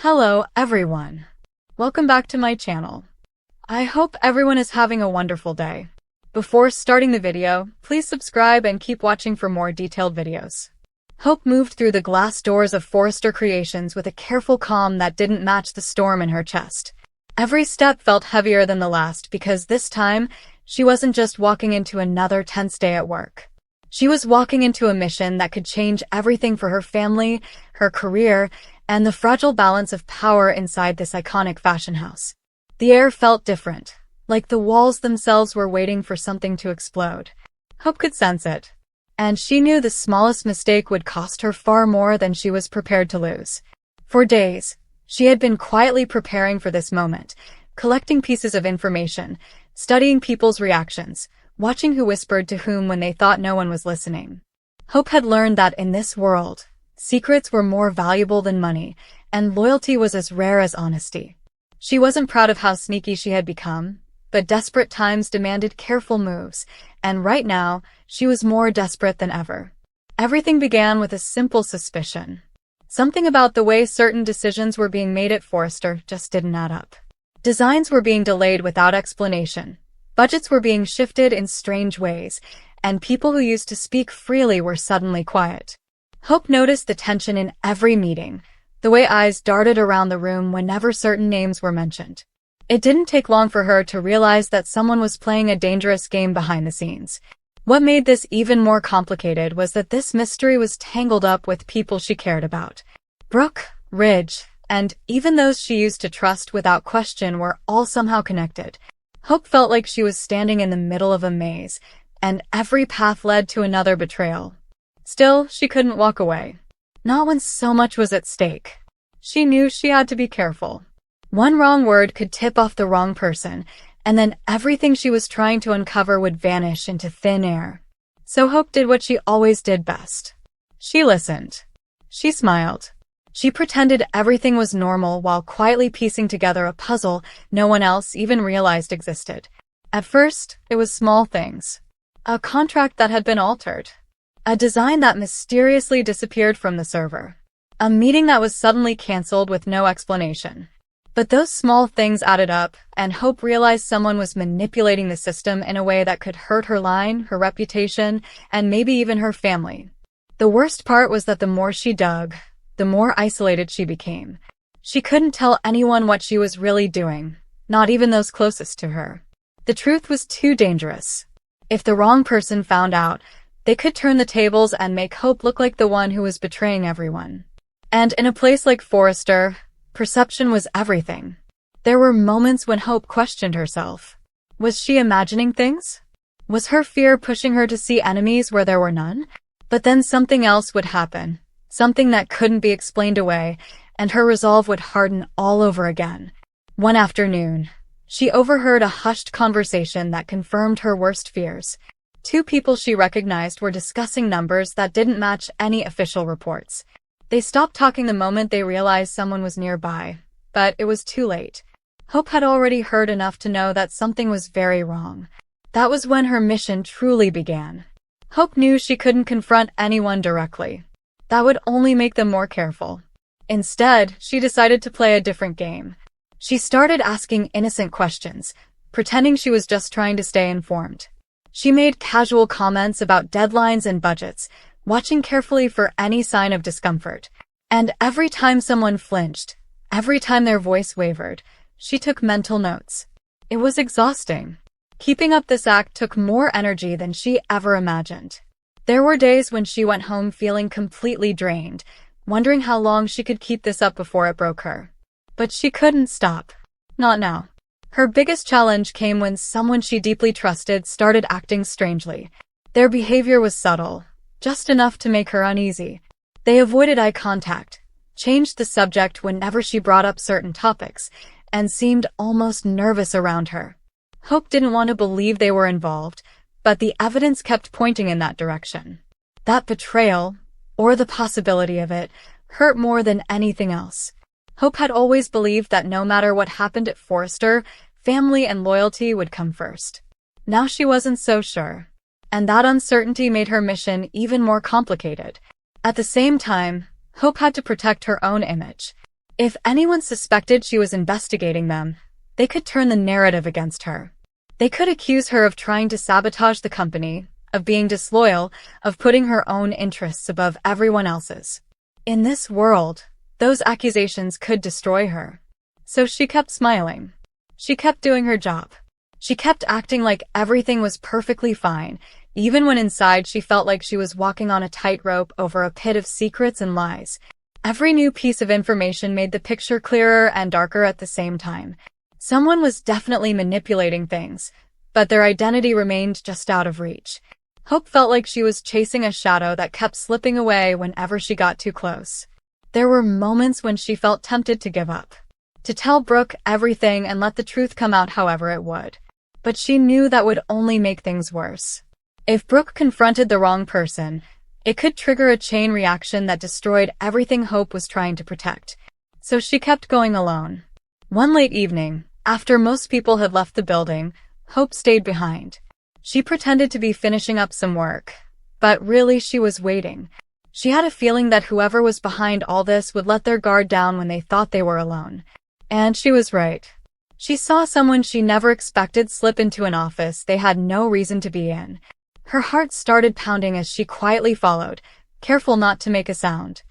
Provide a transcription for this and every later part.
Hello, everyone. Welcome back to my channel. I hope everyone is having a wonderful day. Before starting the video, please subscribe and keep watching for more detailed videos. Hope moved through the glass doors of Forrester Creations with a careful calm that didn't match the storm in her chest. Every step felt heavier than the last because this time, she wasn't just walking into another tense day at work. She was walking into a mission that could change everything for her family, her career, and the fragile balance of power inside this iconic fashion house. The air felt different, like the walls themselves were waiting for something to explode. Hope could sense it, and she knew the smallest mistake would cost her far more than she was prepared to lose. For days, she had been quietly preparing for this moment, collecting pieces of information, studying people's reactions, watching who whispered to whom when they thought no one was listening. Hope had learned that in this world, secrets were more valuable than money, and loyalty was as rare as honesty. She wasn't proud of how sneaky she had become, but desperate times demanded careful moves, and right now, she was more desperate than ever. Everything began with a simple suspicion. Something about the way certain decisions were being made at Forrester just didn't add up. Designs were being delayed without explanation. Budgets were being shifted in strange ways, and people who used to speak freely were suddenly quiet. Hope noticed the tension in every meeting, the way eyes darted around the room whenever certain names were mentioned. It didn't take long for her to realize that someone was playing a dangerous game behind the scenes. What made this even more complicated was that this mystery was tangled up with people she cared about. Brooke, Ridge, and even those she used to trust without question were all somehow connected. Hope felt like she was standing in the middle of a maze, and every path led to another betrayal. Still, she couldn't walk away. Not when so much was at stake. She knew she had to be careful. One wrong word could tip off the wrong person, and then everything she was trying to uncover would vanish into thin air. So Hope did what she always did best. She listened. She smiled. She pretended everything was normal while quietly piecing together a puzzle no one else even realized existed. At first, it was small things. A contract that had been altered. A design that mysteriously disappeared from the server. A meeting that was suddenly canceled with no explanation. But those small things added up, and Hope realized someone was manipulating the system in a way that could hurt her line, her reputation, and maybe even her family. The worst part was that the more she dug, the more isolated she became. She couldn't tell anyone what she was really doing, not even those closest to her. The truth was too dangerous. If the wrong person found out, they could turn the tables and make Hope look like the one who was betraying everyone. And in a place like Forrester, perception was everything. There were moments when Hope questioned herself. Was she imagining things? Was her fear pushing her to see enemies where there were none? But then something else would happen. Something that couldn't be explained away, and her resolve would harden all over again. One afternoon, she overheard a hushed conversation that confirmed her worst fears. Two people she recognized were discussing numbers that didn't match any official reports. They stopped talking the moment they realized someone was nearby, but it was too late. Hope had already heard enough to know that something was very wrong. That was when her mission truly began. Hope knew she couldn't confront anyone directly. That would only make them more careful. Instead, she decided to play a different game. She started asking innocent questions, pretending she was just trying to stay informed. She made casual comments about deadlines and budgets, watching carefully for any sign of discomfort. And every time someone flinched, every time their voice wavered, she took mental notes. It was exhausting. Keeping up this act took more energy than she ever imagined. There were days when she went home feeling completely drained, wondering how long she could keep this up before it broke her. But she couldn't stop. Not now. Her biggest challenge came when someone she deeply trusted started acting strangely. Their behavior was subtle, just enough to make her uneasy. They avoided eye contact, changed the subject whenever she brought up certain topics, and seemed almost nervous around her. Hope didn't want to believe they were involved, but the evidence kept pointing in that direction. That betrayal, or the possibility of it, hurt more than anything else. Hope had always believed that no matter what happened at Forrester, family and loyalty would come first. Now she wasn't so sure, and that uncertainty made her mission even more complicated. At the same time, Hope had to protect her own image. If anyone suspected she was investigating them, they could turn the narrative against her. They could accuse her of trying to sabotage the company, of being disloyal, of putting her own interests above everyone else's. In this world, those accusations could destroy her. So she kept smiling. She kept doing her job. She kept acting like everything was perfectly fine, even when inside she felt like she was walking on a tightrope over a pit of secrets and lies. Every new piece of information made the picture clearer and darker at the same time. Someone was definitely manipulating things, but their identity remained just out of reach. Hope felt like she was chasing a shadow that kept slipping away whenever she got too close. There were moments when she felt tempted to give up, to tell Brooke everything and let the truth come out however it would. But she knew that would only make things worse. If Brooke confronted the wrong person, it could trigger a chain reaction that destroyed everything Hope was trying to protect. So she kept going alone. One late evening, after most people had left the building, Hope stayed behind. She pretended to be finishing up some work, but really she was waiting. She had a feeling that whoever was behind all this would let their guard down when they thought they were alone. And she was right. She saw someone she never expected slip into an office they had no reason to be in. Her heart started pounding as she quietly followed, careful not to make a sound.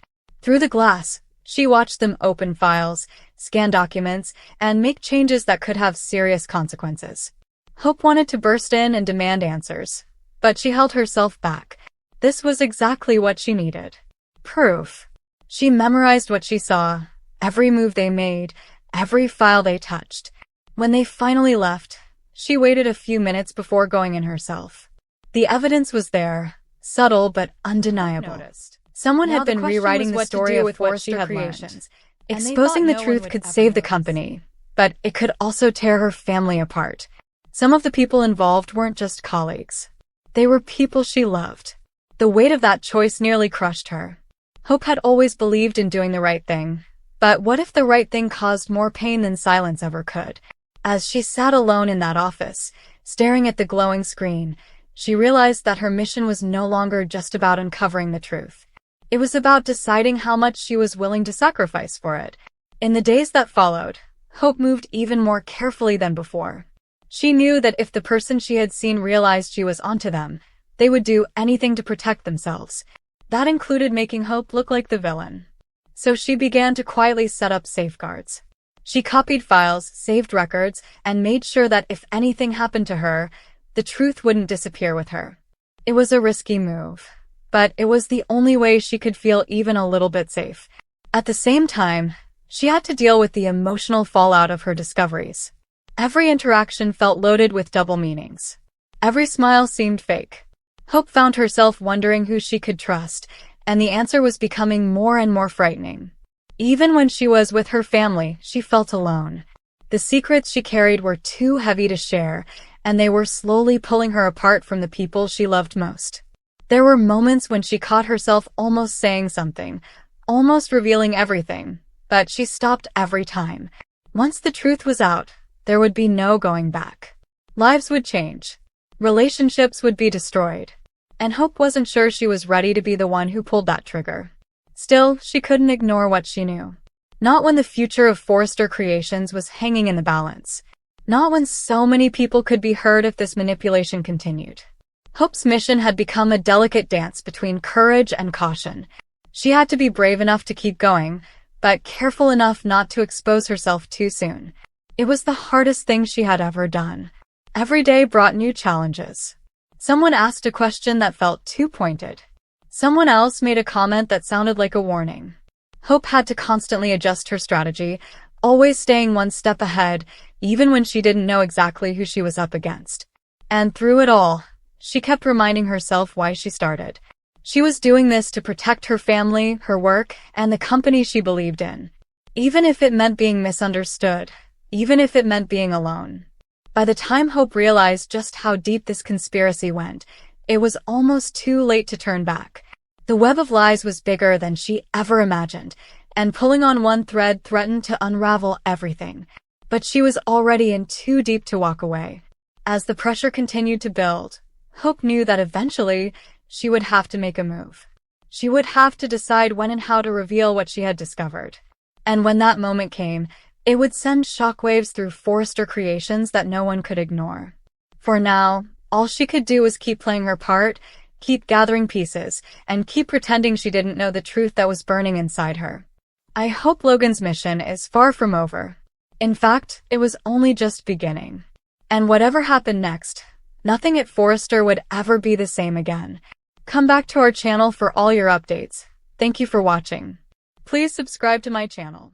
Through the glass, she watched them open files, scan documents, and make changes that could have serious consequences. Hope wanted to burst in and demand answers, but she held herself back. This was exactly what she needed. Proof. She memorized what she saw, every move they made, every file they touched. When they finally left, she waited a few minutes before going in herself. The evidence was there, subtle but undeniable. Someone had been rewriting the story of what she had learned. Exposing the truth could save the company, but it could also tear her family apart. Some of the people involved weren't just colleagues. They were people she loved. The weight of that choice nearly crushed her. Hope had always believed in doing the right thing. But what if the right thing caused more pain than silence ever could? As she sat alone in that office, staring at the glowing screen, she realized that her mission was no longer just about uncovering the truth. It was about deciding how much she was willing to sacrifice for it. In the days that followed, Hope moved even more carefully than before. She knew that if the person she had seen realized she was onto them, they would do anything to protect themselves. That included making Hope look like the villain. So she began to quietly set up safeguards. She copied files, saved records, and made sure that if anything happened to her, the truth wouldn't disappear with her. It was a risky move, but it was the only way she could feel even a little bit safe. At the same time, she had to deal with the emotional fallout of her discoveries. Every interaction felt loaded with double meanings. Every smile seemed fake. Hope found herself wondering who she could trust, and the answer was becoming more and more frightening. Even when she was with her family, she felt alone. The secrets she carried were too heavy to share, and they were slowly pulling her apart from the people she loved most. There were moments when she caught herself almost saying something, almost revealing everything, but she stopped every time. Once the truth was out, there would be no going back. Lives would change. Relationships would be destroyed. And Hope wasn't sure she was ready to be the one who pulled that trigger. Still, she couldn't ignore what she knew. Not when the future of Forrester Creations was hanging in the balance. Not when so many people could be hurt if this manipulation continued. Hope's mission had become a delicate dance between courage and caution. She had to be brave enough to keep going, but careful enough not to expose herself too soon. It was the hardest thing she had ever done. Every day brought new challenges. Someone asked a question that felt too pointed. Someone else made a comment that sounded like a warning. Hope had to constantly adjust her strategy, always staying one step ahead, even when she didn't know exactly who she was up against. And through it all, she kept reminding herself why she started. She was doing this to protect her family, her work, and the company she believed in. Even if it meant being misunderstood, even if it meant being alone. By the time Hope realized just how deep this conspiracy went, it was almost too late to turn back. The web of lies was bigger than she ever imagined, and pulling on one thread threatened to unravel everything. But she was already in too deep to walk away. As the pressure continued to build, Hope knew that eventually she would have to make a move. She would have to decide when and how to reveal what she had discovered. And when that moment came, it would send shockwaves through Forrester creations that no one could ignore. For now, all she could do was keep playing her part, keep gathering pieces, and keep pretending she didn't know the truth that was burning inside her. I hope Logan's mission is far from over. In fact, it was only just beginning. And whatever happened next, nothing at Forrester would ever be the same again. Come back to our channel for all your updates. Thank you for watching. Please subscribe to my channel.